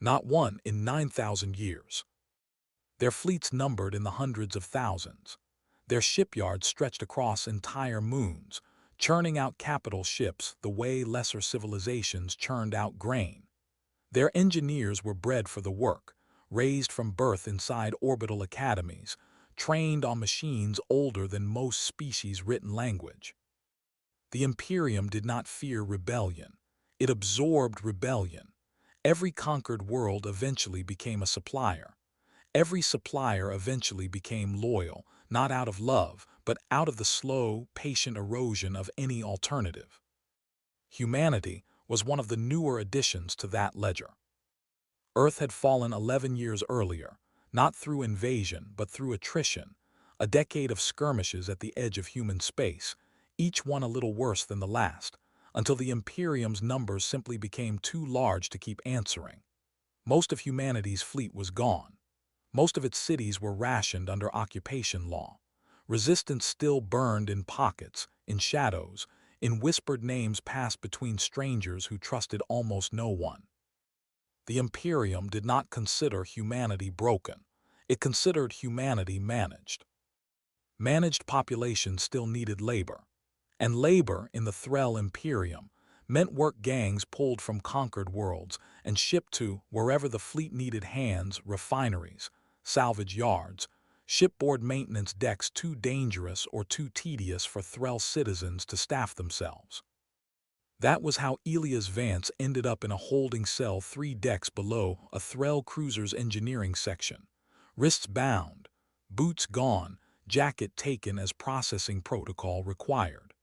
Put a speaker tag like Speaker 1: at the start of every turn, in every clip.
Speaker 1: Not one in 9,000 years. Their fleets numbered in the hundreds of thousands. Their shipyards stretched across entire moons, churning out capital ships the way lesser civilizations churned out grain. Their engineers were bred for the work, raised from birth inside orbital academies, trained on machines older than most species' written language. The Imperium did not fear rebellion. It absorbed rebellion. Every conquered world eventually became a supplier. Every supplier eventually became loyal, not out of love, but out of the slow, patient erosion of any alternative. Humanity was one of the newer additions to that ledger. Earth had fallen 11 years earlier, not through invasion but through attrition, a decade of skirmishes at the edge of human space, each one a little worse than the last, until the Imperium's numbers simply became too large to keep answering. Most of humanity's fleet was gone. Most of its cities were rationed under occupation law. Resistance still burned in pockets, in shadows, in whispered names passed between strangers who trusted almost no one. The Imperium did not consider humanity broken. It considered humanity managed. Managed populations still needed labor. And labor in the Threll Imperium meant work gangs pulled from conquered worlds and shipped to wherever the fleet needed hands, refineries, salvage yards, shipboard maintenance decks too dangerous or too tedious for Threll citizens to staff themselves. That was how Elias Vance ended up in a holding cell 3 decks below a Threll cruiser's engineering section. Wrists bound, boots gone, jacket taken as processing protocol required.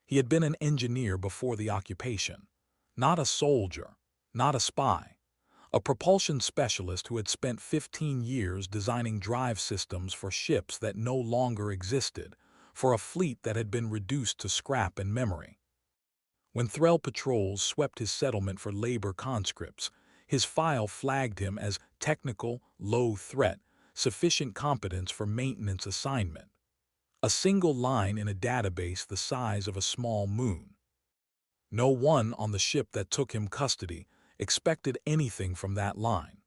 Speaker 1: He had been an engineer before the occupation, not a soldier, not a spy, a propulsion specialist who had spent 15 years designing drive systems for ships that no longer existed, for a fleet that had been reduced to scrap and memory. When Threll patrols swept his settlement for labor conscripts, his file flagged him as technical, low threat, sufficient competence for maintenance assignment. A single line in a database the size of a small moon. No one on the ship that took him custody expected anything from that line.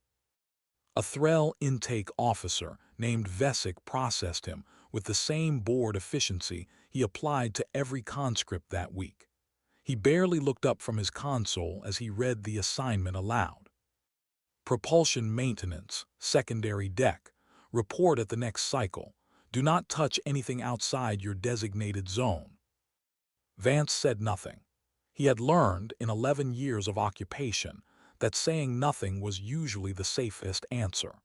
Speaker 1: A Threll intake officer named Vesic processed him with the same bored efficiency he applied to every conscript that week. He barely looked up from his console as he read the assignment aloud. Propulsion maintenance, secondary deck. Report at the next cycle. Do not touch anything outside your designated zone. Vance said nothing. He had learned in 11 years of occupation that saying nothing was usually the safest answer.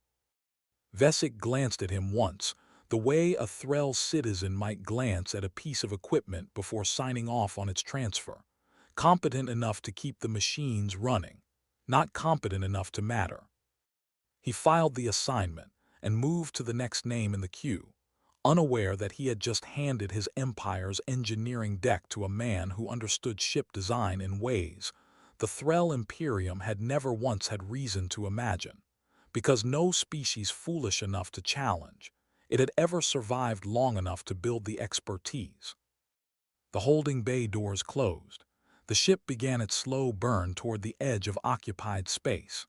Speaker 1: Vesic glanced at him once, the way a Threll citizen might glance at a piece of equipment before signing off on its transfer. Competent enough to keep the machines running, not competent enough to matter. He filed the assignment and moved to the next name in the queue, unaware that he had just handed his empire's engineering deck to a man who understood ship design in ways the Threll Imperium had never once had reason to imagine, because no species foolish enough to challenge it had ever survived long enough to build the expertise. The holding bay doors closed. The ship began its slow burn toward the edge of occupied space.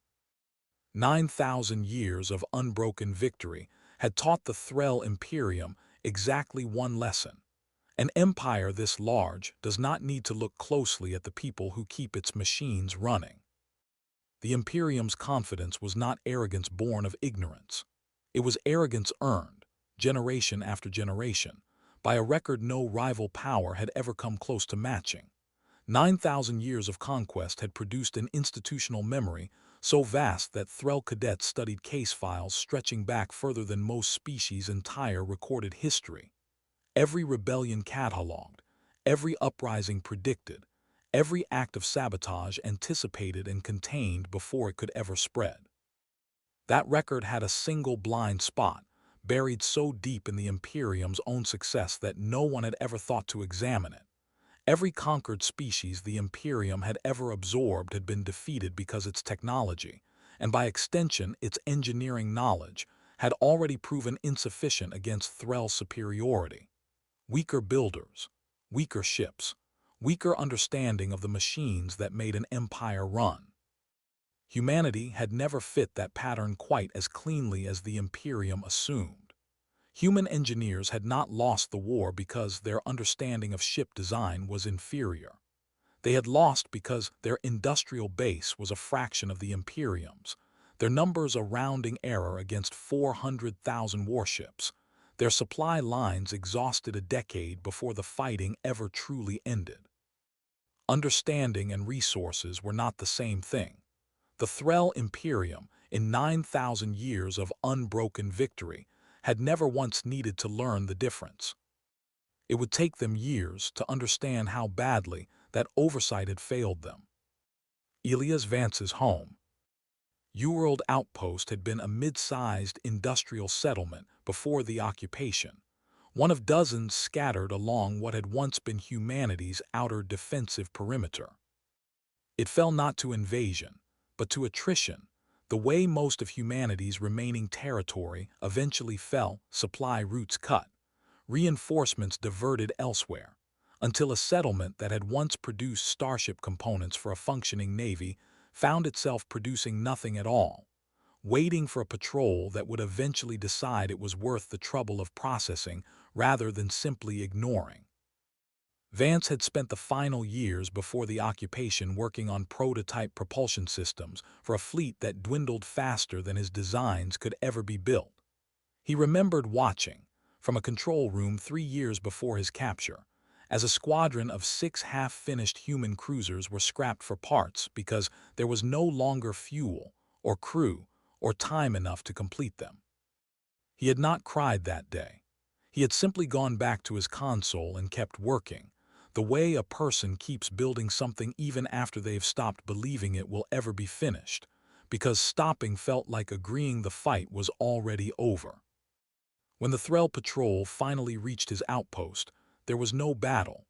Speaker 1: 9,000 years of unbroken victory had taught the Threll Imperium exactly one lesson. An empire this large does not need to look closely at the people who keep its machines running. The Imperium's confidence was not arrogance born of ignorance. It was arrogance earned, generation after generation, by a record no rival power had ever come close to matching. 9,000 years of conquest had produced an institutional memory so vast that Threll cadets studied case files stretching back further than most species' entire recorded history. Every rebellion catalogued, every uprising predicted, every act of sabotage anticipated and contained before it could ever spread. That record had a single blind spot, buried so deep in the Imperium's own success that no one had ever thought to examine it. Every conquered species the Imperium had ever absorbed had been defeated because its technology, and by extension its engineering knowledge, had already proven insufficient against Threll's superiority. Weaker builders, weaker ships, weaker understanding of the machines that made an empire run. Humanity had never fit that pattern quite as cleanly as the Imperium assumed. Human engineers had not lost the war because their understanding of ship design was inferior. They had lost because their industrial base was a fraction of the Imperium's, their numbers a rounding error against 400,000 warships. Their supply lines exhausted a decade before the fighting ever truly ended. Understanding and resources were not the same thing. The Threll Imperium, in 9,000 years of unbroken victory, had never once needed to learn the difference. It would take them years to understand how badly that oversight had failed them. Elias Vance's home. Uworld Outpost had been a mid-sized industrial settlement before the occupation, one of dozens scattered along what had once been humanity's outer defensive perimeter. It fell not to invasion, but to attrition, the way most of humanity's remaining territory eventually fell, supply routes cut, reinforcements diverted elsewhere, until a settlement that had once produced starship components for a functioning navy found itself producing nothing at all, waiting for a patrol that would eventually decide it was worth the trouble of processing rather than simply ignoring. Vance had spent the final years before the occupation working on prototype propulsion systems for a fleet that dwindled faster than his designs could ever be built. He remembered watching, from a control room 3 years before his capture, as a squadron of 6 half-finished human cruisers were scrapped for parts because there was no longer fuel, or crew, or time enough to complete them. He had not cried that day. He had simply gone back to his console and kept working, the way a person keeps building something even after they've stopped believing it will ever be finished, because stopping felt like agreeing the fight was already over. When the Threll Patrol finally reached his outpost, there was no battle.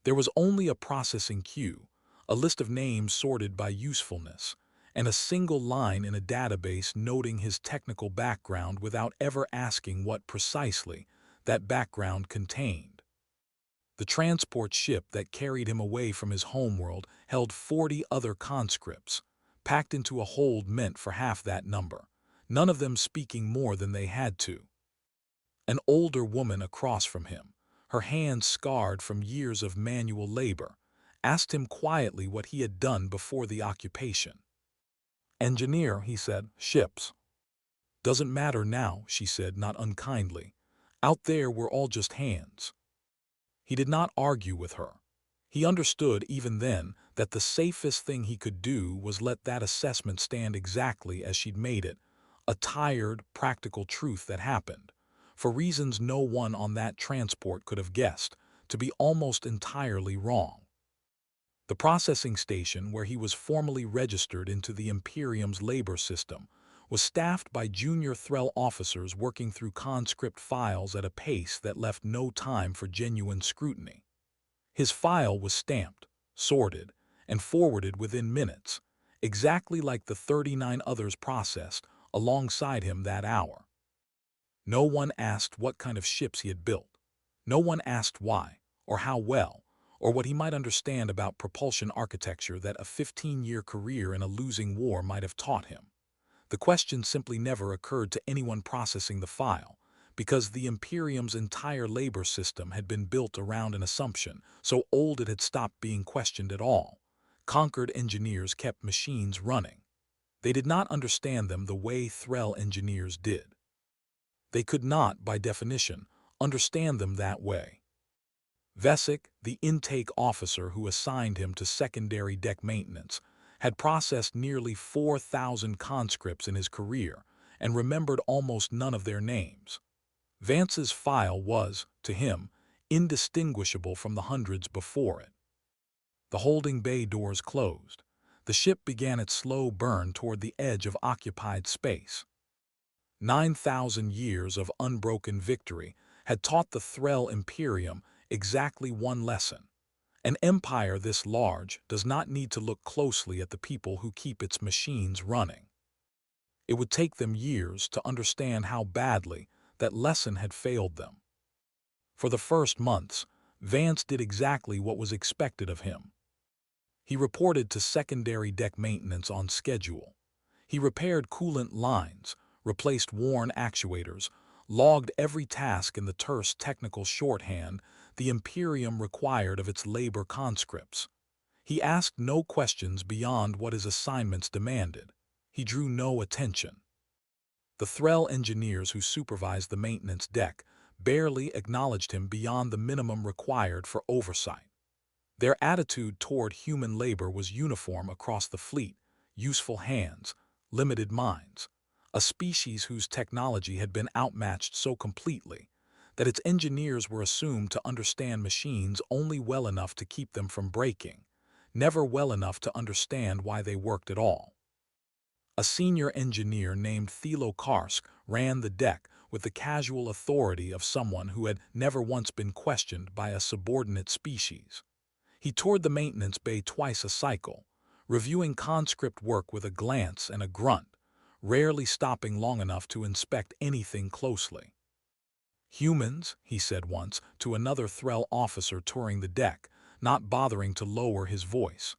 Speaker 1: There was only a processing queue, a list of names sorted by usefulness, and a single line in a database noting his technical background without ever asking what precisely that background contained. The transport ship that carried him away from his homeworld held 40 other conscripts, packed into a hold meant for half that number, none of them speaking more than they had to. An older woman across from him, her hands scarred from years of manual labor, asked him quietly what he had done before the occupation. "Engineer," he said, "ships." "Doesn't matter now," she said, not unkindly. "Out there we're all just hands." He did not argue with her. He understood even then that the safest thing he could do was let that assessment stand exactly as she'd made it, a tired, practical truth that happened, for reasons no one on that transport could have guessed, to be almost entirely wrong. The processing station where he was formally registered into the Imperium's labor system was staffed by junior Threll officers working through conscript files at a pace that left no time for genuine scrutiny. His file was stamped, sorted, and forwarded within minutes, exactly like the 39 others processed alongside him that hour. No one asked what kind of ships he had built. No one asked why, or how well, or what he might understand about propulsion architecture that a 15-year career in a losing war might have taught him. The question simply never occurred to anyone processing the file, because the Imperium's entire labor system had been built around an assumption so old it had stopped being questioned at all. Conquered engineers kept machines running. They did not understand them the way Threll engineers did. They could not, by definition, understand them that way. Vesic, the intake officer who assigned him to secondary deck maintenance, had processed nearly 4,000 conscripts in his career and remembered almost none of their names. Vance's file was, to him, indistinguishable from the hundreds before it. The holding bay doors closed. The ship began its slow burn toward the edge of occupied space. 9,000 years of unbroken victory had taught the Threll Imperium exactly one lesson. An empire this large does not need to look closely at the people who keep its machines running. It would take them years to understand how badly that lesson had failed them. For the first months, Vance did exactly what was expected of him. He reported to secondary deck maintenance on schedule. He repaired coolant lines, replaced worn actuators, logged every task in the terse technical shorthand the Imperium required of its labor conscripts. He asked no questions beyond what his assignments demanded. He drew no attention. The Threll engineers who supervised the maintenance deck barely acknowledged him beyond the minimum required for oversight. Their attitude toward human labor was uniform across the fleet: useful hands, limited minds, a species whose technology had been outmatched so completely that its engineers were assumed to understand machines only well enough to keep them from breaking, never well enough to understand why they worked at all. A senior engineer named Thilo ran the deck with the casual authority of someone who had never once been questioned by a subordinate species. He toured the maintenance bay twice a cycle, reviewing conscript work with a glance and a grunt, rarely stopping long enough to inspect anything closely. "Humans," he said once to another Threll officer touring the deck, not bothering to lower his voice.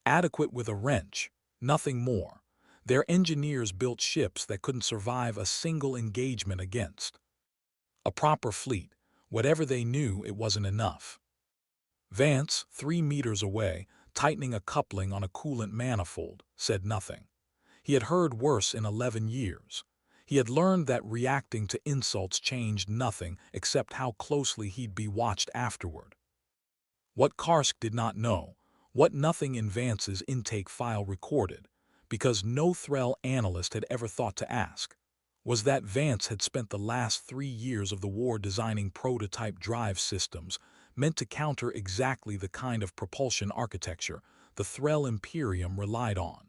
Speaker 1: "Adequate with a wrench, nothing more. Their engineers built ships that couldn't survive a single engagement against a proper fleet. Whatever they knew, it wasn't enough." Vance, 3 meters away, tightening a coupling on a coolant manifold, said nothing. He had heard worse in 11 years. He had learned that reacting to insults changed nothing except how closely he'd be watched afterward. What Karsk did not know, what nothing in Vance's intake file recorded, because no Threll analyst had ever thought to ask, was that Vance had spent the last 3 years of the war designing prototype drive systems meant to counter exactly the kind of propulsion architecture the Threll Imperium relied on.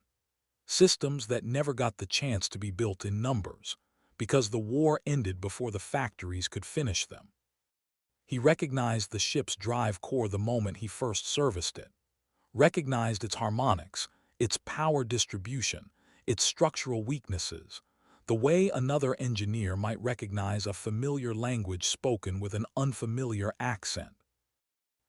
Speaker 1: Systems that never got the chance to be built in numbers, because the war ended before the factories could finish them. He recognized the ship's drive core the moment he first serviced it, recognized its harmonics, its power distribution, its structural weaknesses, the way another engineer might recognize a familiar language spoken with an unfamiliar accent.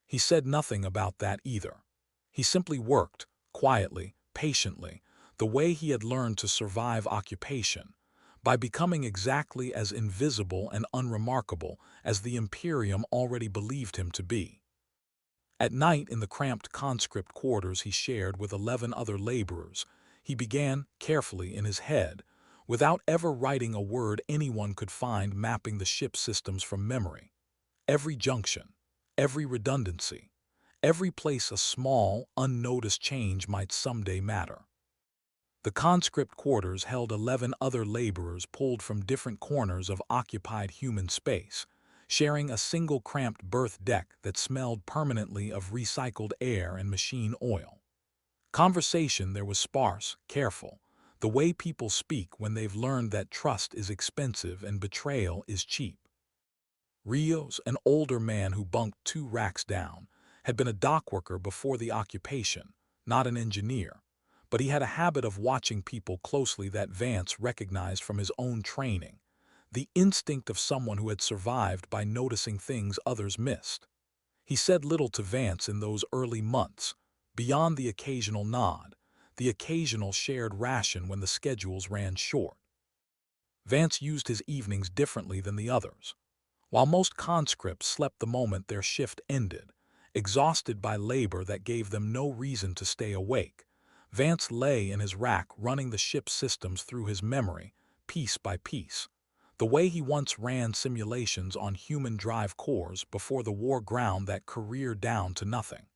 Speaker 1: He said nothing about that either. He simply worked, quietly, patiently, the way he had learned to survive occupation, by becoming exactly as invisible and unremarkable as the Imperium already believed him to be. At night, in the cramped conscript quarters he shared with 11 other laborers, he began, carefully in his head, without ever writing a word anyone could find, mapping the ship systems from memory. Every junction, every redundancy, every place a small, unnoticed change might someday matter. The conscript quarters held 11 other laborers pulled from different corners of occupied human space, sharing a single cramped berth deck that smelled permanently of recycled air and machine oil. Conversation there was sparse, careful, the way people speak when they've learned that trust is expensive and betrayal is cheap. Rios, an older man who bunked 2 racks down, had been a dockworker before the occupation, not an engineer, but he had a habit of watching people closely that Vance recognized from his own training, the instinct of someone who had survived by noticing things others missed. He said little to Vance in those early months, beyond the occasional nod, the occasional shared ration when the schedules ran short. Vance used his evenings differently than the others. While most conscripts slept the moment their shift ended, exhausted by labor that gave them no reason to stay awake, Vance lay in his rack running the ship's systems through his memory, piece by piece, the way he once ran simulations on human drive cores before the war ground that career down to nothing.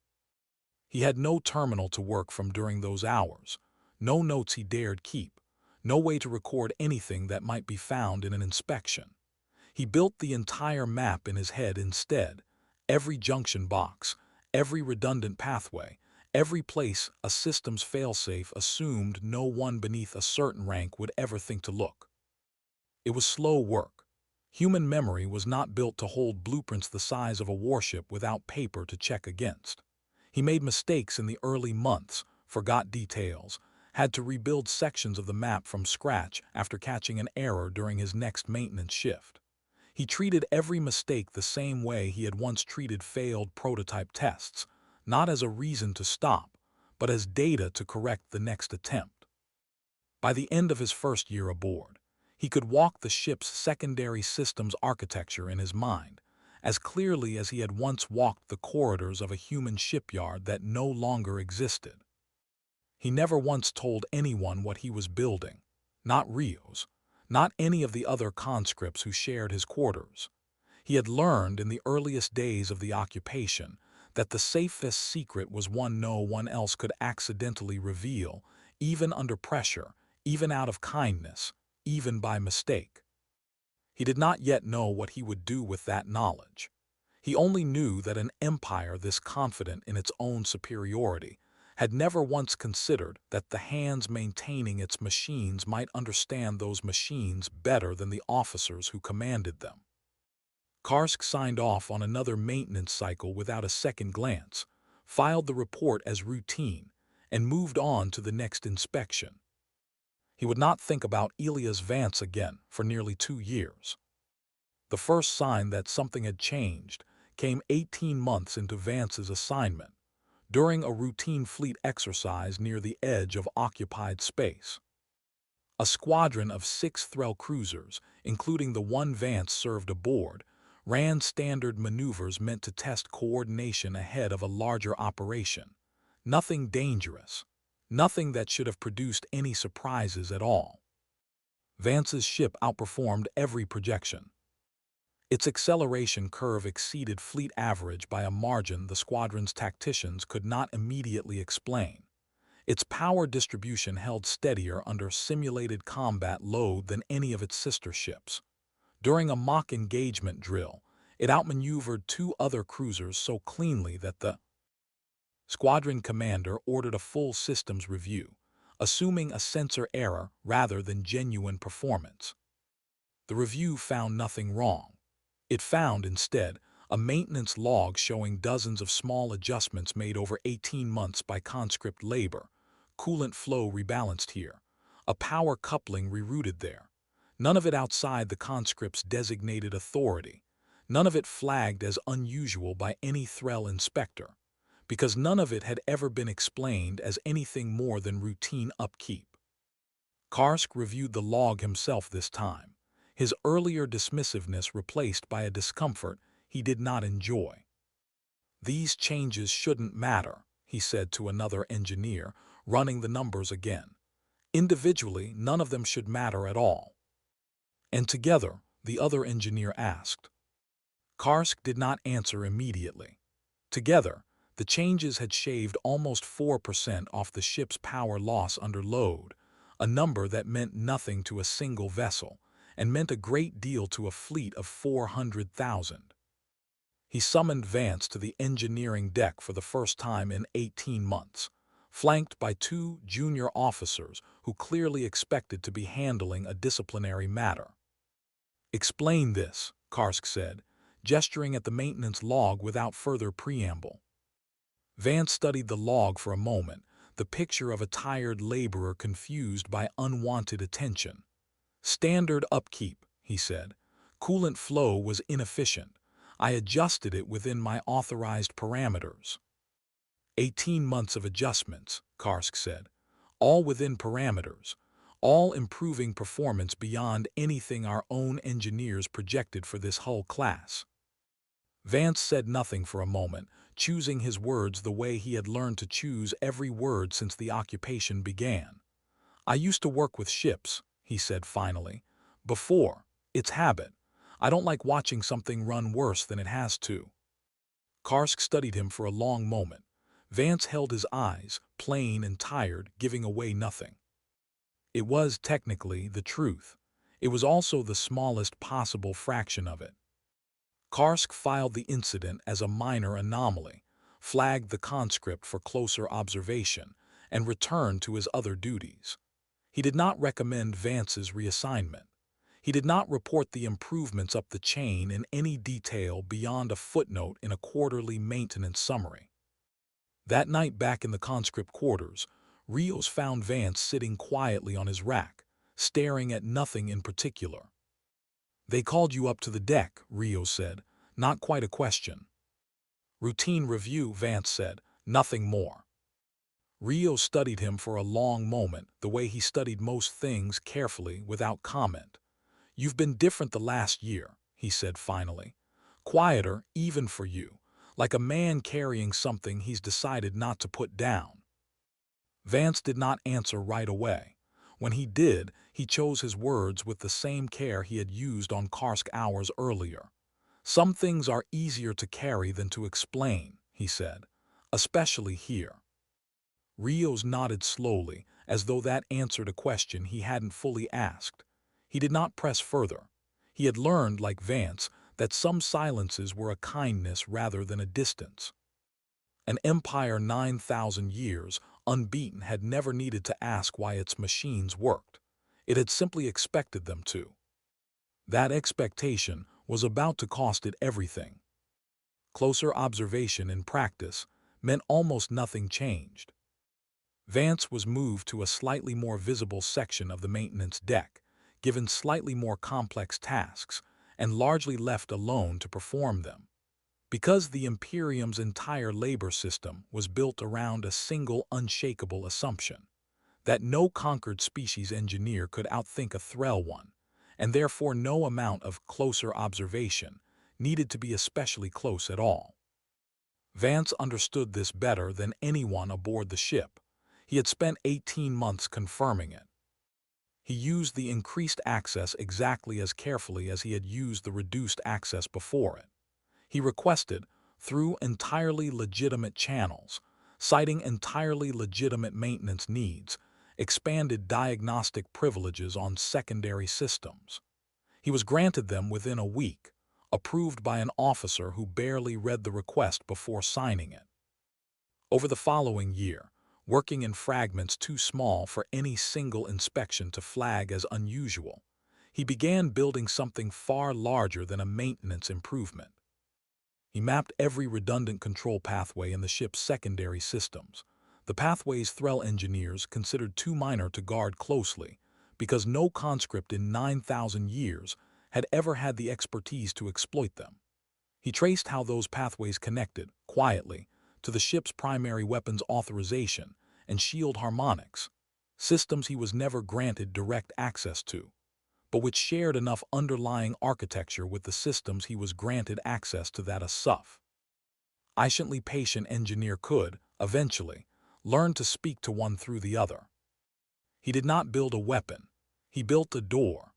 Speaker 1: He had no terminal to work from during those hours, no notes he dared keep, no way to record anything that might be found in an inspection. He built the entire map in his head instead, every junction box, every redundant pathway, every place a system's failsafe assumed no one beneath a certain rank would ever think to look. It was slow work. Human memory was not built to hold blueprints the size of a warship without paper to check against. He made mistakes in the early months, forgot details, had to rebuild sections of the map from scratch after catching an error during his next maintenance shift. He treated every mistake the same way he had once treated failed prototype tests, not as a reason to stop, but as data to correct the next attempt. By the end of his first year aboard, he could walk the ship's secondary systems architecture in his mind, as clearly as he had once walked the corridors of a human shipyard that no longer existed. He never once told anyone what he was building, not Rios, not any of the other conscripts who shared his quarters. He had learned in the earliest days of the occupation that the safest secret was one no one else could accidentally reveal, even under pressure, even out of kindness, even by mistake. He did not yet know what he would do with that knowledge. He only knew that an empire this confident in its own superiority had never once considered that the hands maintaining its machines might understand those machines better than the officers who commanded them. Karsk signed off on another maintenance cycle without a second glance, filed the report as routine, and moved on to the next inspection. He would not think about Elias Vance again for nearly 2 years. The first sign that something had changed came 18 months into Vance's assignment, during a routine fleet exercise near the edge of occupied space. A squadron of 6 Threll cruisers, including the one Vance served aboard, ran standard maneuvers meant to test coordination ahead of a larger operation. Nothing dangerous, nothing that should have produced any surprises at all. Vance's ship outperformed every projection. Its acceleration curve exceeded fleet average by a margin the squadron's tacticians could not immediately explain. Its power distribution held steadier under simulated combat load than any of its sister ships. During a mock engagement drill, it outmaneuvered 2 other cruisers so cleanly that the squadron commander ordered a full systems review, assuming a sensor error rather than genuine performance. The review found nothing wrong. It found, instead, a maintenance log showing dozens of small adjustments made over 18 months by conscript labor, coolant flow rebalanced here, a power coupling rerouted there. None of it outside the conscript's designated authority, none of it flagged as unusual by any Threll inspector, because none of it had ever been explained as anything more than routine upkeep. Karsk reviewed the log himself this time, his earlier dismissiveness replaced by a discomfort he did not enjoy. "These changes shouldn't matter," he said to another engineer, running the numbers again. "Individually, none of them should matter at all." "And together?" the other engineer asked. Karsk did not answer immediately. Together, the changes had shaved almost 4% off the ship's power loss under load, a number that meant nothing to a single vessel, and meant a great deal to a fleet of 400,000. He summoned Vance to the engineering deck for the first time in 18 months, flanked by 2 junior officers who clearly expected to be handling a disciplinary matter. "Explain this," Karsk said, gesturing at the maintenance log without further preamble. Vance studied the log for a moment, the picture of a tired laborer confused by unwanted attention. "Standard upkeep," he said. "Coolant flow was inefficient. I adjusted it within my authorized parameters." 18 months of adjustments, Karsk said. "All within parameters. All improving performance beyond anything our own engineers projected for this hull class." Vance said nothing for a moment, choosing his words the way he had learned to choose every word since the occupation began. "I used to work with ships," he said finally. "Before. It's habit. I don't like watching something run worse than it has to." Karsk studied him for a long moment. Vance held his eyes, plain and tired, giving away nothing. It was, technically, the truth. It was also the smallest possible fraction of it. Karsk filed the incident as a minor anomaly, flagged the conscript for closer observation, and returned to his other duties. He did not recommend Vance's reassignment. He did not report the improvements up the chain in any detail beyond a footnote in a quarterly maintenance summary. That night back in the conscript quarters, Rios found Vance sitting quietly on his rack, staring at nothing in particular. "They called you up to the deck," Rios said. "Not quite a question." "Routine review," Vance said. "Nothing more." Rio studied him for a long moment, the way he studied most things, carefully, without comment. "You've been different the last year," he said finally. "Quieter, even for you, like a man carrying something he's decided not to put down." Vance did not answer right away. When he did, he chose his words with the same care he had used on Karsk hours earlier. "Some things are easier to carry than to explain," he said, "especially here." Rios nodded slowly, as though that answered a question he hadn't fully asked. He did not press further. He had learned, like Vance, that some silences were a kindness rather than a distance. An empire 9,000 years, unbeaten, had never needed to ask why its machines worked. It had simply expected them to. That expectation was about to cost it everything. Closer observation in practice meant almost nothing changed. Vance was moved to a slightly more visible section of the maintenance deck, given slightly more complex tasks, and largely left alone to perform them. Because the Imperium's entire labor system was built around a single unshakable assumption, that no conquered species engineer could outthink a Threll one, and therefore no amount of closer observation needed to be especially close at all. Vance understood this better than anyone aboard the ship. He had spent 18 months confirming it. He used the increased access exactly as carefully as he had used the reduced access before it. He requested, through entirely legitimate channels, citing entirely legitimate maintenance needs, expanded diagnostic privileges on secondary systems. He was granted them within a week, approved by an officer who barely read the request before signing it. Over the following year, working in fragments too small for any single inspection to flag as unusual, he began building something far larger than a maintenance improvement. He mapped every redundant control pathway in the ship's secondary systems, the pathways Threll engineers considered too minor to guard closely, because no conscript in 9,000 years had ever had the expertise to exploit them. He traced how those pathways connected, quietly, to the ship's primary weapons authorization and shield harmonics, systems he was never granted direct access to, but which shared enough underlying architecture with the systems he was granted access to that a sufficiently patient engineer could, eventually, learn to speak to one through the other. He did not build a weapon. He built a door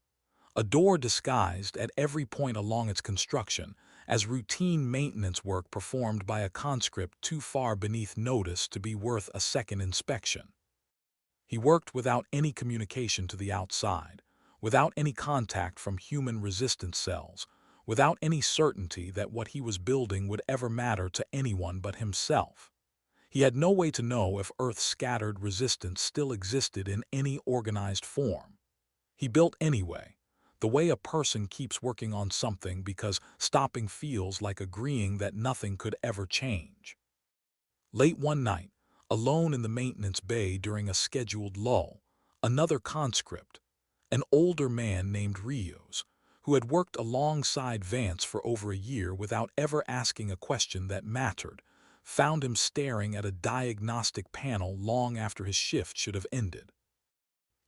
Speaker 1: disguised at every point along its construction as routine maintenance work performed by a conscript too far beneath notice to be worth a second inspection. He worked without any communication to the outside, without any contact from human resistance cells, without any certainty that what he was building would ever matter to anyone but himself. He had no way to know if Earth's scattered resistance still existed in any organized form. He built anyway, the way a person keeps working on something because stopping feels like agreeing that nothing could ever change. Late one night, alone in the maintenance bay during a scheduled lull, another conscript, an older man named Rios, who had worked alongside Vance for over a year without ever asking a question that mattered, found him staring at a diagnostic panel long after his shift should have ended.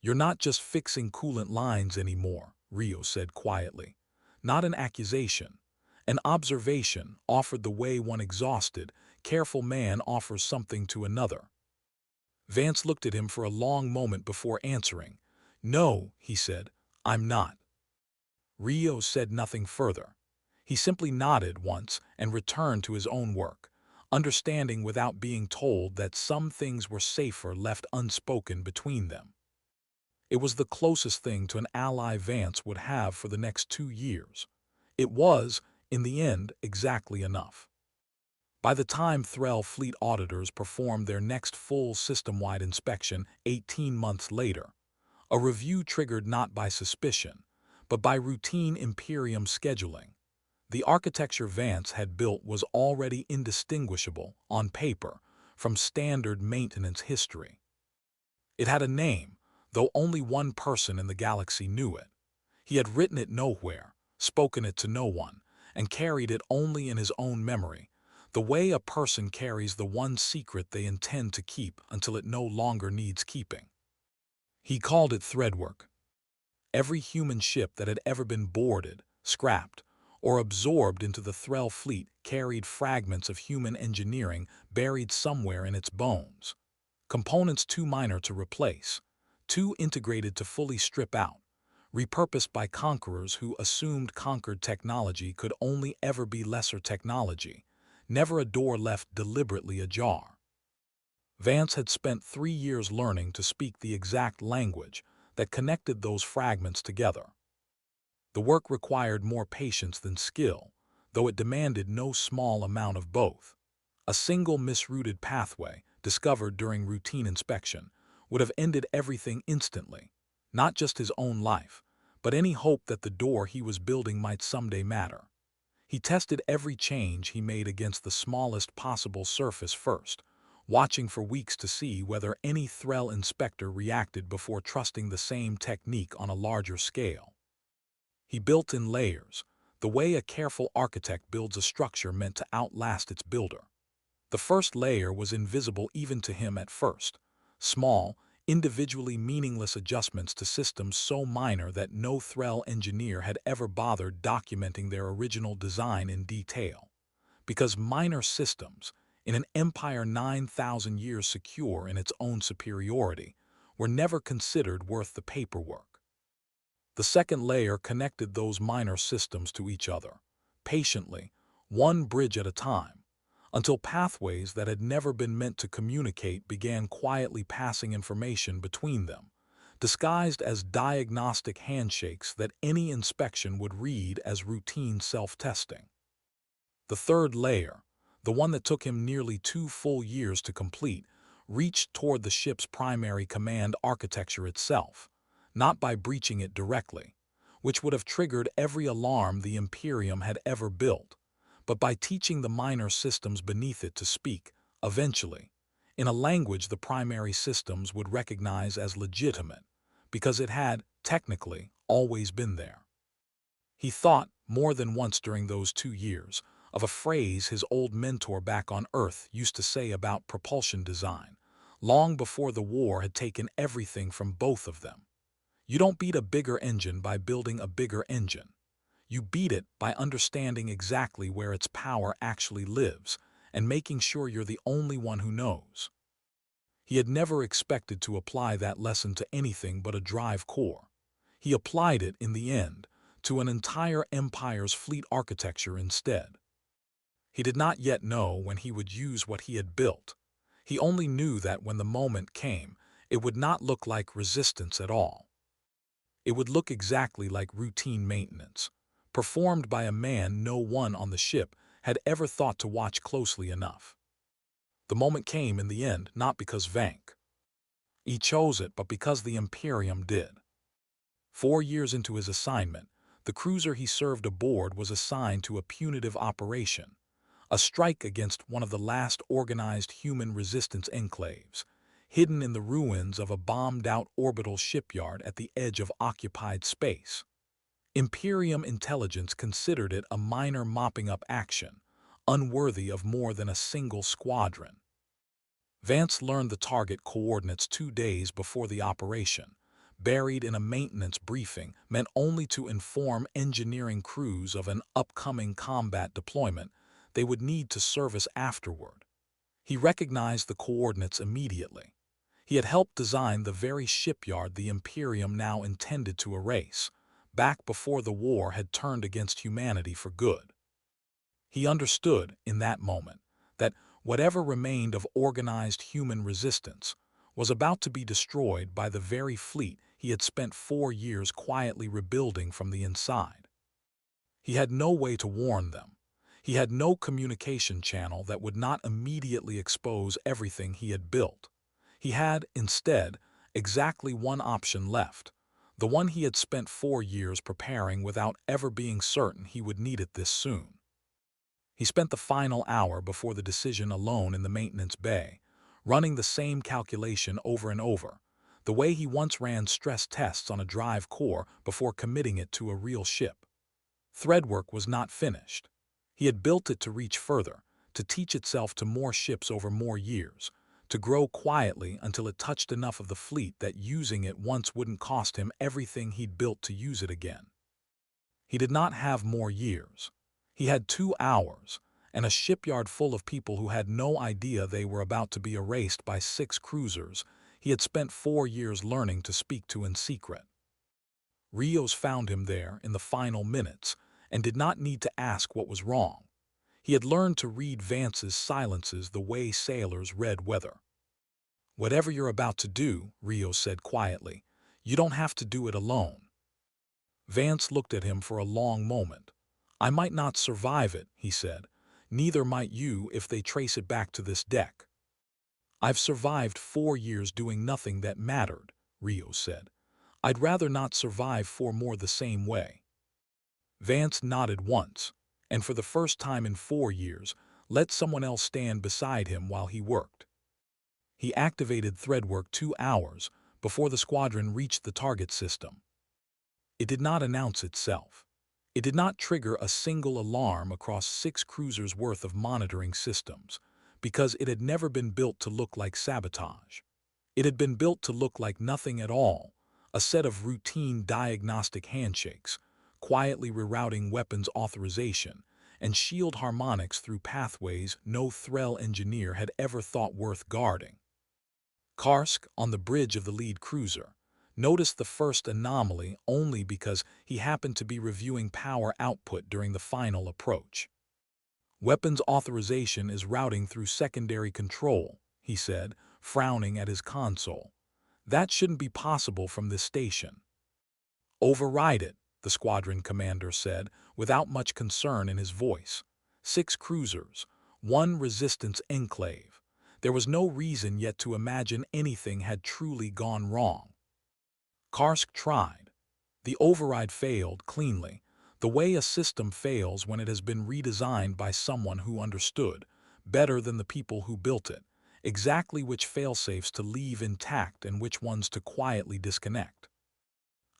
Speaker 1: "You're not just fixing coolant lines anymore," Rio said quietly. Not an accusation, an observation offered the way one exhausted, careful man offers something to another. Vance looked at him for a long moment before answering. "No," he said, "I'm not." Rio said nothing further. He simply nodded once and returned to his own work, understanding without being told that some things were safer left unspoken between them. It was the closest thing to an ally Vance would have for the next 2 years. It was, in the end, exactly enough. By the time Threll fleet auditors performed their next full system-wide inspection 18 months later, a review triggered not by suspicion, but by routine Imperium scheduling, the architecture Vance had built was already indistinguishable, on paper, from standard maintenance history. It had a name, though only one person in the galaxy knew it. He had written it nowhere, spoken it to no one, and carried it only in his own memory, the way a person carries the one secret they intend to keep until it no longer needs keeping. He called it threadwork. Every human ship that had ever been boarded, scrapped, or absorbed into the Threll fleet carried fragments of human engineering buried somewhere in its bones. Components too minor to replace, too integrated to fully strip out, repurposed by conquerors who assumed conquered technology could only ever be lesser technology, never a door left deliberately ajar. Vance had spent 3 years learning to speak the exact language that connected those fragments together. The work required more patience than skill, though it demanded no small amount of both. A single misrouted pathway, discovered during routine inspection, would have ended everything instantly, not just his own life, but any hope that the door he was building might someday matter. He tested every change he made against the smallest possible surface first, watching for weeks to see whether any Threll inspector reacted before trusting the same technique on a larger scale. He built in layers, the way a careful architect builds a structure meant to outlast its builder. The first layer was invisible even to him at first, small, individually meaningless adjustments to systems so minor that no Threll engineer had ever bothered documenting their original design in detail. Because minor systems, in an empire 9,000 years secure in its own superiority, were never considered worth the paperwork. The second layer connected those minor systems to each other, patiently, one bridge at a time, until pathways that had never been meant to communicate began quietly passing information between them, disguised as diagnostic handshakes that any inspection would read as routine self-testing. The third layer, the one that took him nearly 2 full years to complete, reached toward the ship's primary command architecture itself, not by breaching it directly, which would have triggered every alarm the Imperium had ever built, but by teaching the minor systems beneath it to speak, eventually, in a language the primary systems would recognize as legitimate, because it had, technically, always been there. He thought, more than once during those 2 years, of a phrase his old mentor back on Earth used to say about propulsion design, long before the war had taken everything from both of them. You don't beat a bigger engine by building a bigger engine. You beat it by understanding exactly where its power actually lives and making sure you're the only one who knows. He had never expected to apply that lesson to anything but a drive core. He applied it, in the end, to an entire empire's fleet architecture instead. He did not yet know when he would use what he had built. He only knew that when the moment came, it would not look like resistance at all. It would look exactly like routine maintenance, performed by a man no one on the ship had ever thought to watch closely enough. The moment came in the end not because Vance he chose it, but because the Imperium did. 4 years into his assignment, the cruiser he served aboard was assigned to a punitive operation, a strike against one of the last organized human resistance enclaves, hidden in the ruins of a bombed-out orbital shipyard at the edge of occupied space. Imperium intelligence considered it a minor mopping-up action, unworthy of more than a single squadron. Vance learned the target coordinates 2 days before the operation, buried in a maintenance briefing meant only to inform engineering crews of an upcoming combat deployment they would need to service afterward. He recognized the coordinates immediately. He had helped design the very shipyard the Imperium now intended to erase, back before the war had turned against humanity for good. He understood, in that moment, that whatever remained of organized human resistance was about to be destroyed by the very fleet he had spent 4 years quietly rebuilding from the inside. He had no way to warn them. He had no communication channel that would not immediately expose everything he had built. He had, instead, exactly one option left, the one he had spent 4 years preparing without ever being certain he would need it this soon. He spent the final hour before the decision alone in the maintenance bay, running the same calculation over and over, the way he once ran stress tests on a drive core before committing it to a real ship. Threadwork was not finished. He had built it to reach further, to teach itself to more ships over more years, to grow quietly until it touched enough of the fleet that using it once wouldn't cost him everything he'd built to use it again. He did not have more years. He had 2 hours, and a shipyard full of people who had no idea they were about to be erased by 6 cruisers he had spent 4 years learning to speak to in secret. Rios found him there in the final minutes and did not need to ask what was wrong. He had learned to read Vance's silences the way sailors read weather. "Whatever you're about to do," Rios said quietly, "you don't have to do it alone." Vance looked at him for a long moment. "I might not survive it," he said. "Neither might you if they trace it back to this deck." "I've survived 4 years doing nothing that mattered," Rios said. "I'd rather not survive 4 more the same way." Vance nodded once, and for the first time in 4 years, let someone else stand beside him while he worked. He activated threadwork 2 hours before the squadron reached the target system. It did not announce itself. It did not trigger a single alarm across 6 cruisers' worth of monitoring systems, because it had never been built to look like sabotage. It had been built to look like nothing at all, a set of routine diagnostic handshakes, quietly rerouting weapons authorization, and shield harmonics through pathways no Threll engineer had ever thought worth guarding. Karsk, on the bridge of the lead cruiser, noticed the first anomaly only because he happened to be reviewing power output during the final approach. "Weapons authorization is routing through secondary control," he said, frowning at his console. "That shouldn't be possible from this station." "Override it," the squadron commander said, without much concern in his voice. 6 cruisers, 1 resistance enclave. There was no reason yet to imagine anything had truly gone wrong. Karsk tried. The override failed cleanly, the way a system fails when it has been redesigned by someone who understood, better than the people who built it, exactly which failsafes to leave intact and which ones to quietly disconnect.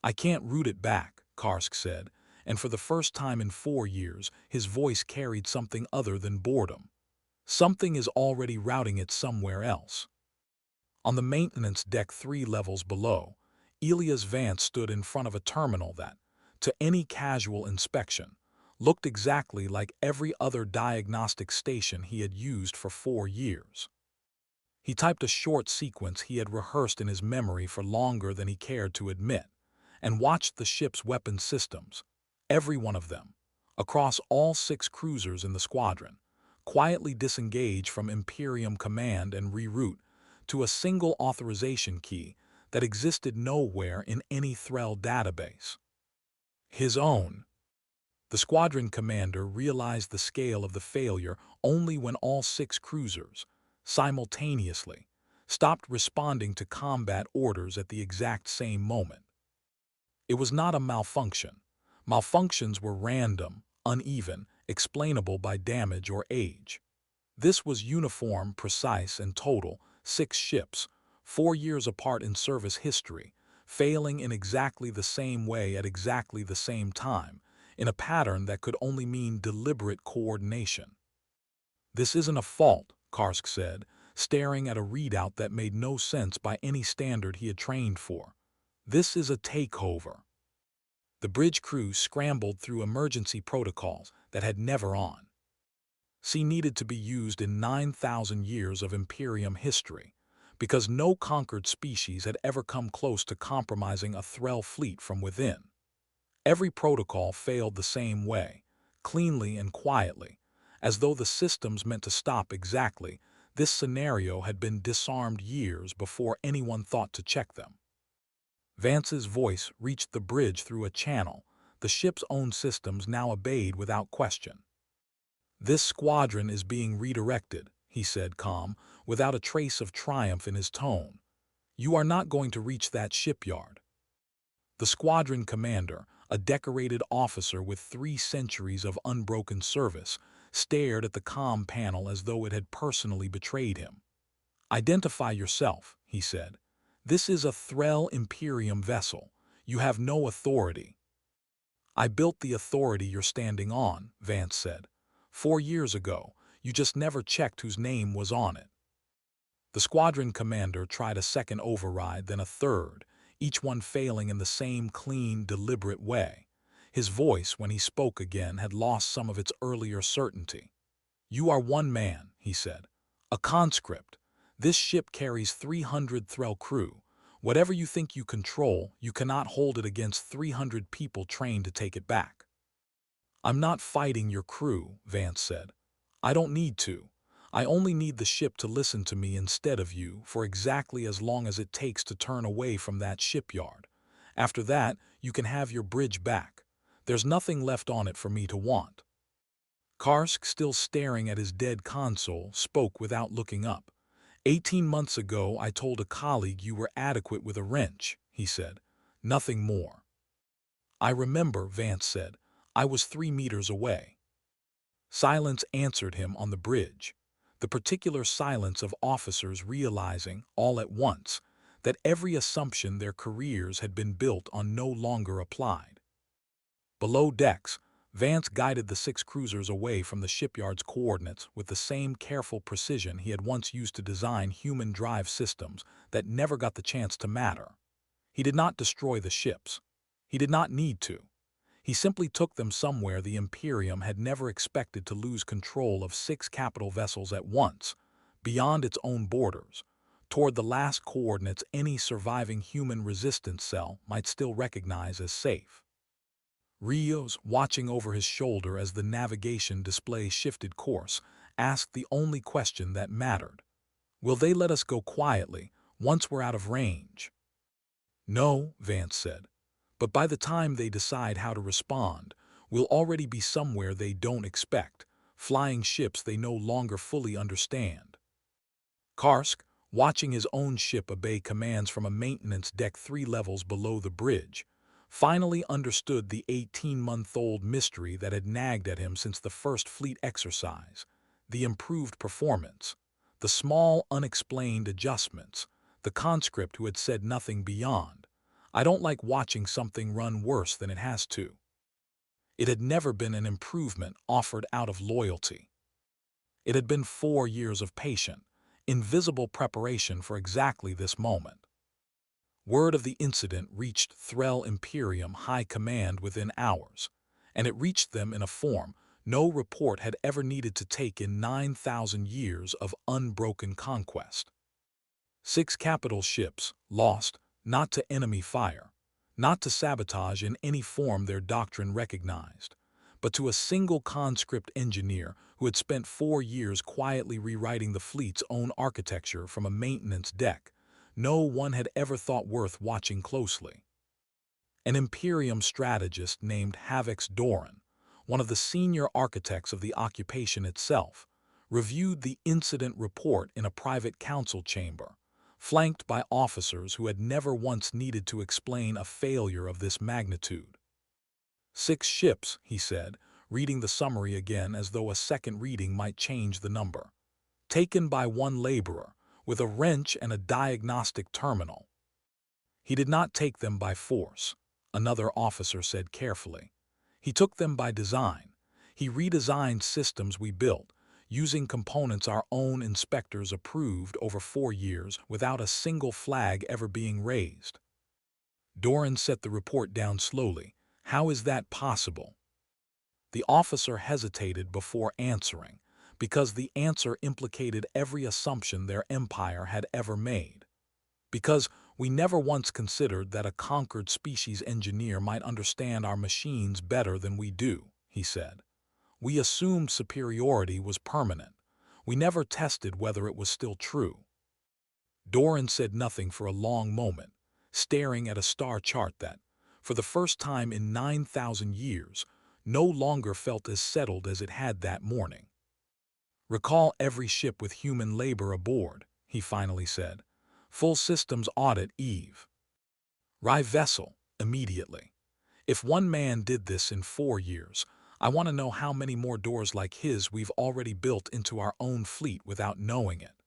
Speaker 1: "I can't route it back," Karsk said, and for the first time in 4 years, his voice carried something other than boredom. "Something is already routing it somewhere else." On the maintenance deck 3 levels below, Elias Vance stood in front of a terminal that, to any casual inspection, looked exactly like every other diagnostic station he had used for 4 years. He typed a short sequence he had rehearsed in his memory for longer than he cared to admit, and watched the ship's weapon systems, every one of them, across all 6 cruisers in the squadron, quietly disengage from Imperium command and reroute to a single authorization key that existed nowhere in any Threll database. His own. The squadron commander realized the scale of the failure only when all 6 cruisers, simultaneously, stopped responding to combat orders at the exact same moment. It was not a malfunction. Malfunctions were random, uneven, explainable by damage or age. This was uniform, precise, and total. 6 ships, 4 years apart in service history, failing in exactly the same way at exactly the same time, in a pattern that could only mean deliberate coordination. "This isn't a fault," Karsk said, staring at a readout that made no sense by any standard he had trained for. "This is a takeover." The bridge crew scrambled through emergency protocols that had never on. C needed to be used in 9,000 years of Imperium history, because no conquered species had ever come close to compromising a Threll fleet from within. Every protocol failed the same way, cleanly and quietly, as though the systems meant to stop exactly. This scenario had been disarmed years before anyone thought to check them. Vance's voice reached the bridge through a channel the ship's own systems now obeyed without question. "This squadron is being redirected," he said, calm, without a trace of triumph in his tone. "You are not going to reach that shipyard." The squadron commander, a decorated officer with 3 centuries of unbroken service, stared at the comm panel as though it had personally betrayed him. "Identify yourself," he said. "This is a Threll Imperium vessel. You have no authority." "I built the authority you're standing on," Vance said. 4 years ago, You just never checked whose name was on it. The squadron commander tried a second override, then a third, each one failing in the same clean, deliberate way. His voice, when he spoke again, had lost some of its earlier certainty. "You are one man," he said. "A conscript. This ship carries 300 Threll crew. Whatever you think you control, you cannot hold it against 300 people trained to take it back." "I'm not fighting your crew," Vance said. "I don't need to. I only need the ship to listen to me instead of you for exactly as long as it takes to turn away from that shipyard. After that, you can have your bridge back. There's nothing left on it for me to want." Karsk, still staring at his dead console, spoke without looking up. 18 months ago, I told a colleague you were adequate with a wrench," he said. "Nothing more." "I remember," Vance said. "I was 3 meters away." Silence answered him on the bridge. The particular silence of officers realizing, all at once, that every assumption their careers had been built on no longer applied. Below decks, Vance guided the 6 cruisers away from the shipyard's coordinates with the same careful precision he had once used to design human drive systems that never got the chance to matter. He did not destroy the ships. He did not need to. He simply took them somewhere the Imperium had never expected to lose control of 6 capital vessels at once, beyond its own borders, toward the last coordinates any surviving human resistance cell might still recognize as safe. Rios, watching over his shoulder as the navigation display shifted course, asked the only question that mattered. "Will they let us go quietly, once we're out of range?" "No," Vance said. "But by the time they decide how to respond, we'll already be somewhere they don't expect, flying ships they no longer fully understand." Karsk, watching his own ship obey commands from a maintenance deck 3 levels below the bridge, finally understood the 18-month-old mystery that had nagged at him since the first fleet exercise: the improved performance, the small, unexplained adjustments, the conscript who had said nothing beyond, "I don't like watching something run worse than it has to." It had never been an improvement offered out of loyalty. It had been 4 years of patient, invisible preparation for exactly this moment. Word of the incident reached Threll Imperium High Command within hours, and it reached them in a form no report had ever needed to take in 9,000 years of unbroken conquest. 6 capital ships, lost, not to enemy fire, not to sabotage in any form their doctrine recognized, but to a single conscript engineer who had spent 4 years quietly rewriting the fleet's own architecture from a maintenance deck no one had ever thought worth watching closely. An Imperium strategist named Havix Doran, one of the senior architects of the occupation itself, reviewed the incident report in a private council chamber, flanked by officers who had never once needed to explain a failure of this magnitude. 6 ships, he said, reading the summary again as though a second reading might change the number. Taken by 1 laborer, with a wrench and a diagnostic terminal. He did not take them by force, another officer said carefully. He took them by design. He redesigned systems we built, using components our own inspectors approved over 4 years without a single flag ever being raised. Doran set the report down slowly. "How is that possible?" The officer hesitated before answering, because the answer implicated every assumption their empire had ever made. "Because we never once considered that a conquered species engineer might understand our machines better than we do," he said. "We assumed superiority was permanent. We never tested whether it was still true." Doran said nothing for a long moment, staring at a star chart that, for the first time in 9,000 years, no longer felt as settled as it had that morning. "Recall every ship with human labor aboard," he finally said. "Full systems audit Eve. Rye vessel, immediately. If one man did this in 4 years, I want to know how many more doors like his we've already built into our own fleet without knowing it."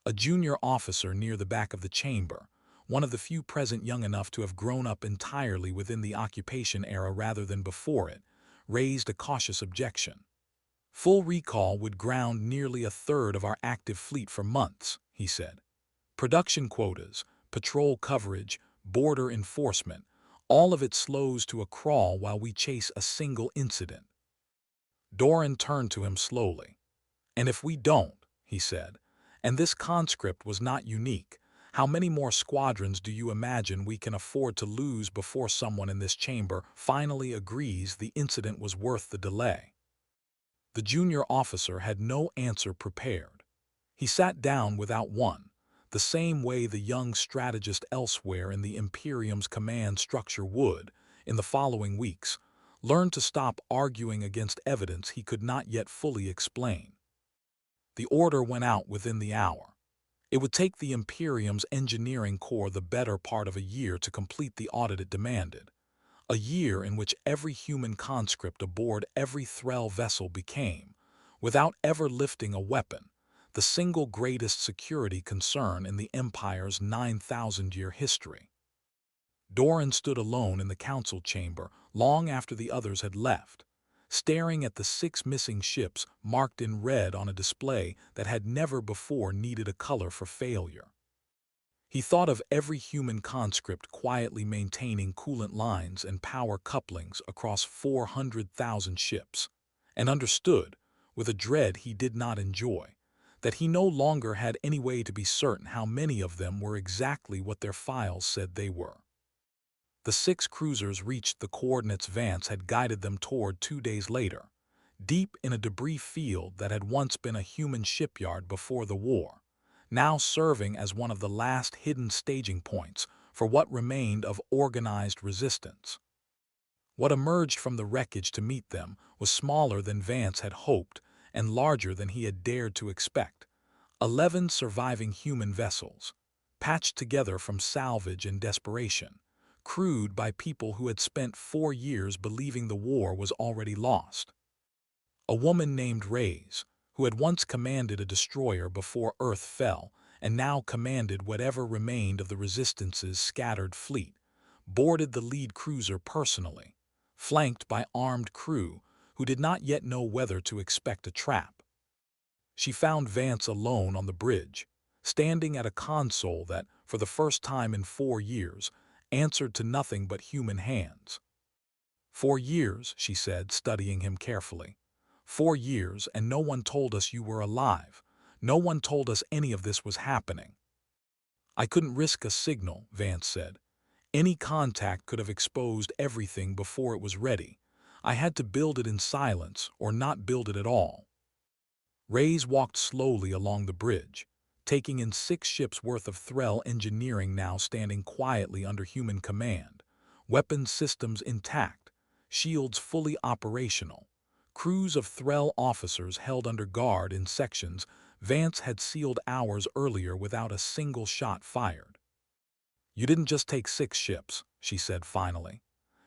Speaker 1: A junior officer near the back of the chamber, one of the few present young enough to have grown up entirely within the occupation era rather than before it, raised a cautious objection. Full recall would ground nearly a third of our active fleet for months, he said. Production quotas, patrol coverage, border enforcement, all of it slows to a crawl while we chase a single incident. Doran turned to him slowly. And if we don't, he said, and this conscript was not unique, how many more squadrons do you imagine we can afford to lose before someone in this chamber finally agrees the incident was worth the delay? The junior officer had no answer prepared. He sat down without one, the same way the young strategist elsewhere in the Imperium's command structure would, in the following weeks, learn to stop arguing against evidence he could not yet fully explain. The order went out within the hour. It would take the Imperium's engineering corps the better part of a year to complete the audit it demanded. A year in which every human conscript aboard every Threll vessel became, without ever lifting a weapon, the single greatest security concern in the Empire's 9,000-year history. Doran stood alone in the council chamber long after the others had left, staring at the 6 missing ships marked in red on a display that had never before needed a color for failure. He thought of every human conscript quietly maintaining coolant lines and power couplings across 400,000 ships, and understood, with a dread he did not enjoy, that he no longer had any way to be certain how many of them were exactly what their files said they were. The 6 cruisers reached the coordinates Vance had guided them toward 2 days later, deep in a debris field that had once been a human shipyard before the war, now serving as one of the last hidden staging points for what remained of organized resistance. What emerged from the wreckage to meet them was smaller than Vance had hoped and larger than he had dared to expect. 11 surviving human vessels, patched together from salvage and desperation, crewed by people who had spent 4 years believing the war was already lost. A woman named Reyes, who had once commanded a destroyer before Earth fell and now commanded whatever remained of the Resistance's scattered fleet, boarded the lead cruiser personally, flanked by armed crew who did not yet know whether to expect a trap. She found Vance alone on the bridge, standing at a console that, for the first time in 4 years, answered to nothing but human hands. 4 years, she said, studying him carefully. 4 years, and no one told us you were alive. No one told us any of this was happening. I couldn't risk a signal, Vance said. Any contact could have exposed everything before it was ready. I had to build it in silence or not build it at all. Reyes walked slowly along the bridge, taking in 6 ships' worth of Threll engineering now standing quietly under human command, weapons systems intact, shields fully operational, crews of Threll officers held under guard in sections Vance had sealed hours earlier without a single shot fired. You didn't just take 6 ships, she said finally.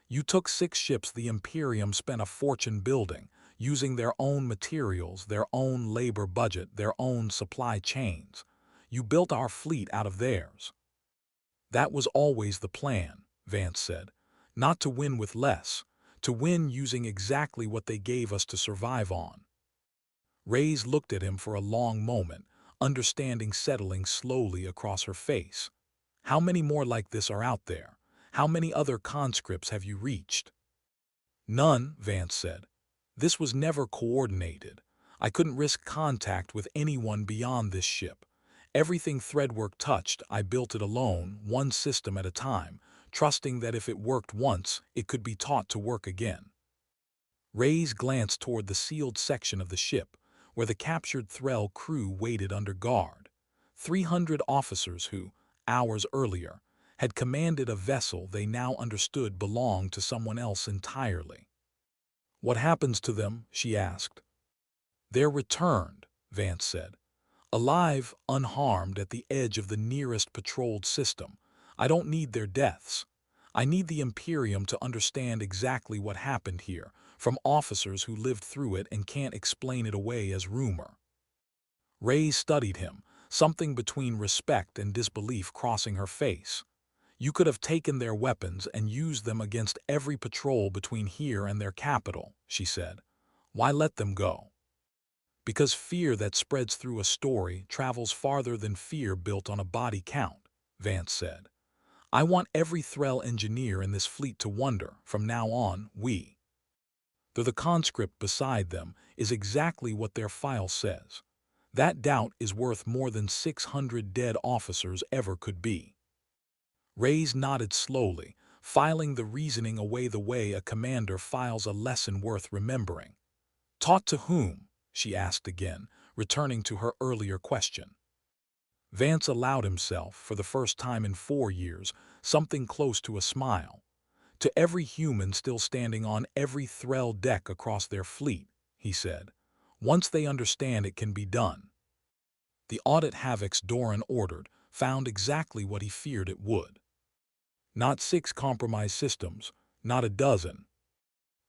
Speaker 1: You took 6 ships the Imperium spent a fortune building, using their own materials, their own labor budget, their own supply chains. You built our fleet out of theirs. That was always the plan, Vance said. Not to win with less, to win using exactly what they gave us to survive on. Reyes looked at him for a long moment, understanding settling slowly across her face. How many more like this are out there? How many other conscripts have you reached? None, Vance said. This was never coordinated. I couldn't risk contact with anyone beyond this ship. Everything Threadwork touched, I built it alone, one system at a time, trusting that if it worked once, it could be taught to work again. Reyes glanced toward the sealed section of the ship, where the captured Threll crew waited under guard. 300 officers who, hours earlier, had commanded a vessel they now understood belonged to someone else entirely. What happens to them? She asked. They're returned, Vance said. Alive, unharmed at the edge of the nearest patrolled system. I don't need their deaths. I need the Imperium to understand exactly what happened here, from officers who lived through it and can't explain it away as rumor. Reyes studied him, something between respect and disbelief crossing her face. You could have taken their weapons and used them against every patrol between here and their capital, she said. Why let them go? Because fear that spreads through a story travels farther than fear built on a body count, Vance said. I want every Threll engineer in this fleet to wonder, from now on, though the conscript beside them is exactly what their file says. That doubt is worth more than 600 dead officers ever could be. Reyes nodded slowly, filing the reasoning away the way a commander files a lesson worth remembering. Taught to whom? She asked again, returning to her earlier question. Vance allowed himself, for the first time in 4 years, something close to a smile. To every human still standing on every Threll deck across their fleet, he said. Once they understand it can be done. The audit havocs Doran ordered found exactly what he feared it would. Not 6 compromised systems, not a dozen.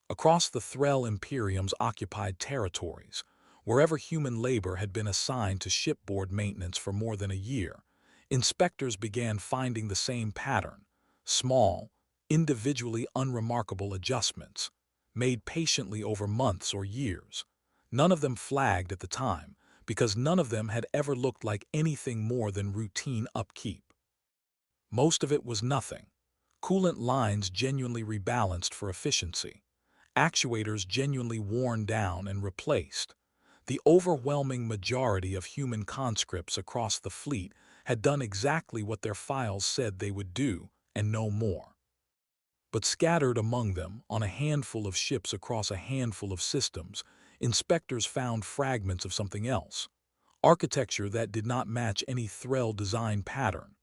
Speaker 1: Across the Threll Imperium's occupied territories, wherever human labor had been assigned to shipboard maintenance for more than a year, inspectors began finding the same pattern: small, individually unremarkable adjustments, made patiently over months or years. None of them flagged at the time, because none of them had ever looked like anything more than routine upkeep. Most of it was nothing. Coolant lines genuinely rebalanced for efficiency. Actuators genuinely worn down and replaced. The overwhelming majority of human conscripts across the fleet had done exactly what their files said they would do, and no more. But scattered among them, on a handful of ships across a handful of systems, inspectors found fragments of something else. Architecture that did not match any Threll design pattern.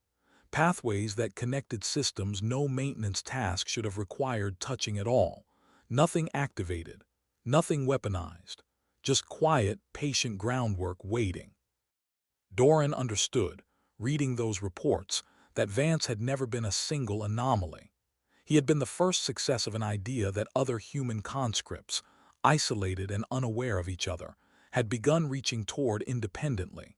Speaker 1: Pathways that connected systems no maintenance task should have required touching at all. Nothing activated, nothing weaponized, just quiet, patient groundwork waiting. Doran understood, reading those reports, that Vance had never been a single anomaly. He had been the first success of an idea that other human conscripts, isolated and unaware of each other, had begun reaching toward independently.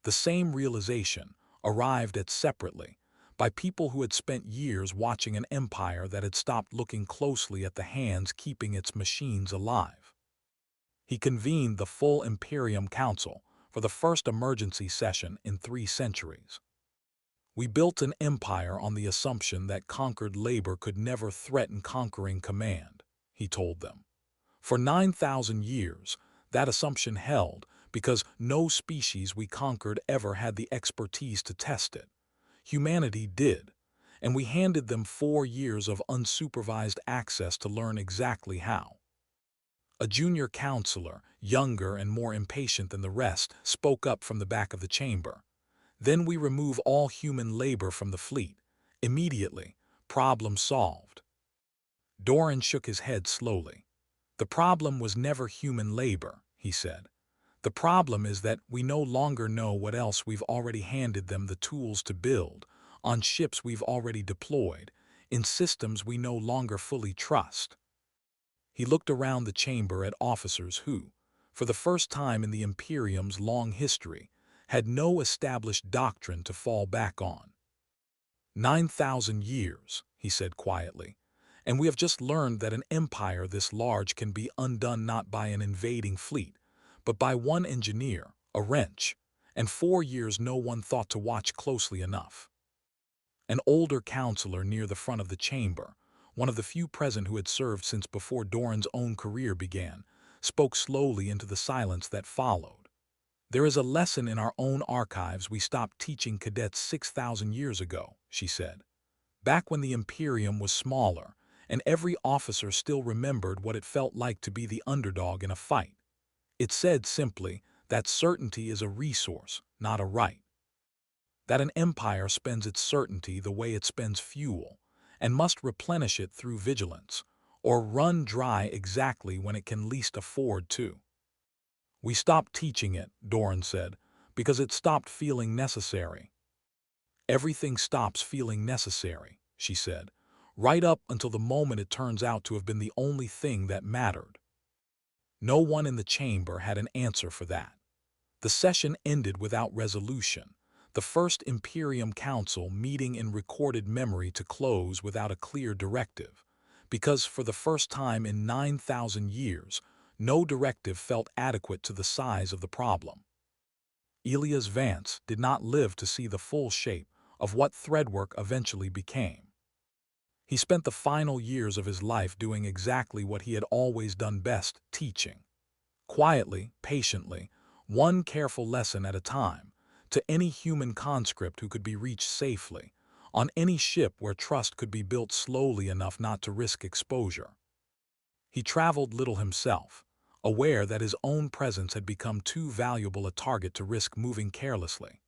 Speaker 1: The same realization arrived at separately, by people who had spent years watching an empire that had stopped looking closely at the hands keeping its machines alive. He convened the full Imperium Council for the first emergency session in 3 centuries. We built an empire on the assumption that conquered labor could never threaten conquering command, he told them. For 9,000 years, that assumption held because no species we conquered ever had the expertise to test it. Humanity did, and we handed them 4 years of unsupervised access to learn exactly how. A junior counselor, younger and more impatient than the rest, spoke up from the back of the chamber. Then we remove all human labor from the fleet. Immediately, problem solved. Doran shook his head slowly. The problem was never human labor, he said. The problem is that we no longer know what else we've already handed them the tools to build, on ships we've already deployed, in systems we no longer fully trust. He looked around the chamber at officers who, for the first time in the Imperium's long history, had no established doctrine to fall back on. 9,000 years, he said quietly, and we have just learned that an empire this large can be undone not by an invading fleet, but by one engineer, a wrench, and 4 years no one thought to watch closely enough. An older counselor near the front of the chamber, one of the few present who had served since before Doran's own career began, spoke slowly into the silence that followed. There is a lesson in our own archives we stopped teaching cadets 6,000 years ago, she said. Back when the Imperium was smaller, and every officer still remembered what it felt like to be the underdog in a fight. It said simply that certainty is a resource, not a right. That an empire spends its certainty the way it spends fuel, and must replenish it through vigilance, or run dry exactly when it can least afford to. We stopped teaching it, Doran said, because it stopped feeling necessary. Everything stops feeling necessary, she said, right up until the moment it turns out to have been the only thing that mattered. No one in the chamber had an answer for that. The session ended without resolution, the first Imperium Council meeting in recorded memory to close without a clear directive, because for the first time in 9,000 years, no directive felt adequate to the size of the problem. Elias Vance did not live to see the full shape of what threadwork eventually became. He spent the final years of his life doing exactly what he had always done best, teaching. Quietly, patiently, one careful lesson at a time, to any human conscript who could be reached safely, on any ship where trust could be built slowly enough not to risk exposure. He traveled little himself, aware that his own presence had become too valuable a target to risk moving carelessly.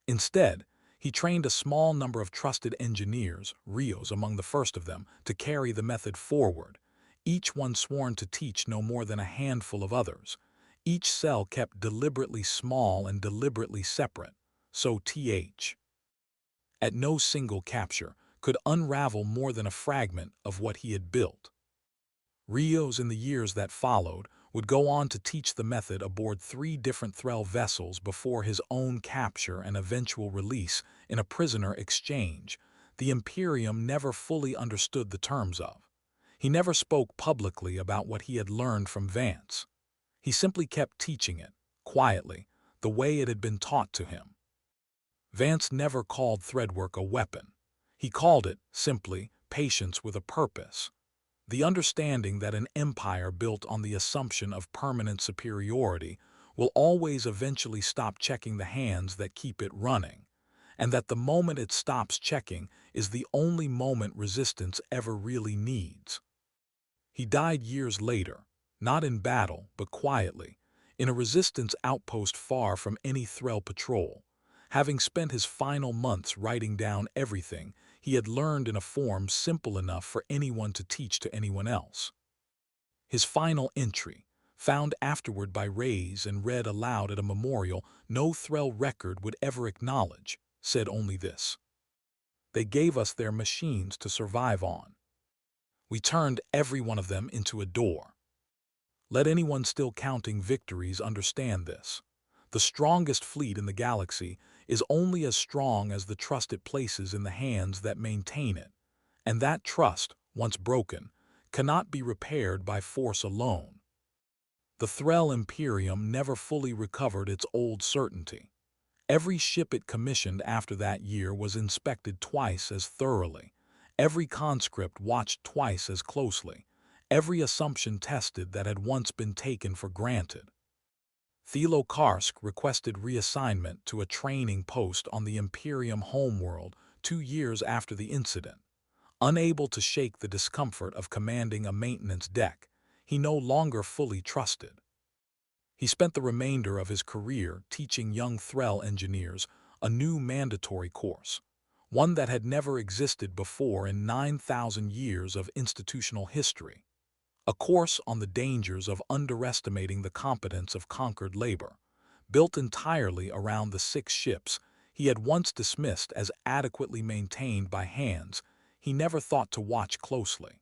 Speaker 1: Instead, he trained a small number of trusted engineers, Rios among the first of them, to carry the method forward, each one sworn to teach no more than a handful of others, each cell kept deliberately small and deliberately separate, so at no single capture could unravel more than a fragment of what he had built. Rios, in the years that followed, would go on to teach the method aboard 3 different Threll vessels before his own capture and eventual release in a prisoner exchange the Imperium never fully understood the terms of. He never spoke publicly about what he had learned from Vance. He simply kept teaching it, quietly, the way it had been taught to him. Vance never called threadwork a weapon. He called it, simply, patience with a purpose. The understanding that an empire built on the assumption of permanent superiority will always eventually stop checking the hands that keep it running, and that the moment it stops checking is the only moment resistance ever really needs. He died years later, not in battle, but quietly, in a resistance outpost far from any Threll patrol, having spent his final months writing down everything he had learned in a form simple enough for anyone to teach to anyone else. His final entry, found afterward by Rays and read aloud at a memorial no Threll record would ever acknowledge, said only this: "They gave us their machines to survive on. We turned every one of them into a door." Let anyone still counting victories understand this. The strongest fleet in the galaxy is only as strong as the trust it places in the hands that maintain it, and that trust, once broken, cannot be repaired by force alone. The Threll Imperium never fully recovered its old certainty. Every ship it commissioned after that year was inspected twice as thoroughly, every conscript watched twice as closely, every assumption tested that had once been taken for granted. Thelo Karsk requested reassignment to a training post on the Imperium homeworld 2 years after the incident. Unable to shake the discomfort of commanding a maintenance deck, he no longer fully trusted. He spent the remainder of his career teaching young Threll engineers a new mandatory course, one that had never existed before in 9,000 years of institutional history. A course on the dangers of underestimating the competence of conquered labor, built entirely around the 6 ships he had once dismissed as adequately maintained by hands he never thought to watch closely.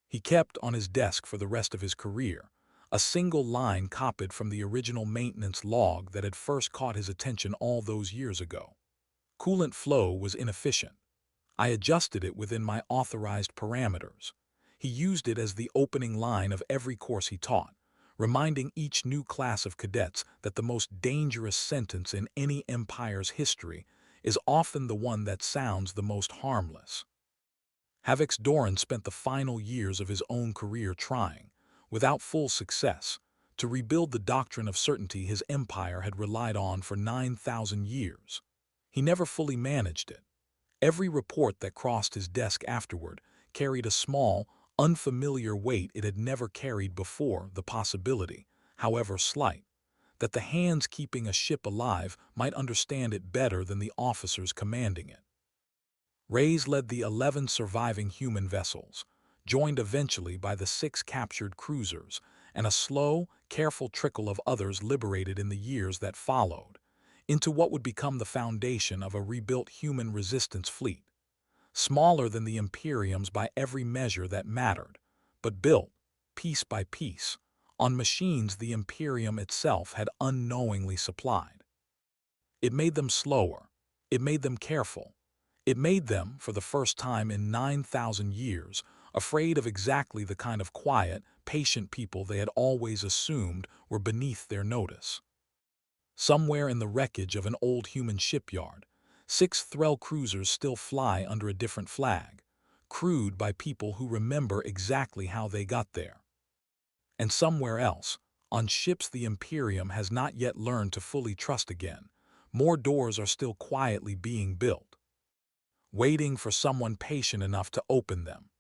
Speaker 1: He kept on his desk for the rest of his career a single line copied from the original maintenance log that had first caught his attention all those years ago. Coolant flow was inefficient. I adjusted it within my authorized parameters. He used it as the opening line of every course he taught, reminding each new class of cadets that the most dangerous sentence in any empire's history is often the one that sounds the most harmless. Havix Doran spent the final years of his own career trying, without full success, to rebuild the doctrine of certainty his empire had relied on for 9,000 years. He never fully managed it. Every report that crossed his desk afterward carried a small, unfamiliar weight it had never carried before, the possibility, however slight, that the hands keeping a ship alive might understand it better than the officers commanding it. Rays led the 11 surviving human vessels, joined eventually by the 6 captured cruisers, and a slow, careful trickle of others liberated in the years that followed, into what would become the foundation of a rebuilt human resistance fleet. Smaller than the Imperium's by every measure that mattered, but built, piece by piece, on machines the Imperium itself had unknowingly supplied. It made them slower. It made them careful. It made them, for the first time in 9,000 years, afraid of exactly the kind of quiet, patient people they had always assumed were beneath their notice. Somewhere in the wreckage of an old human shipyard, 6 Threll cruisers still fly under a different flag, crewed by people who remember exactly how they got there. And somewhere else, on ships the Imperium has not yet learned to fully trust again, more doors are still quietly being built, waiting for someone patient enough to open them.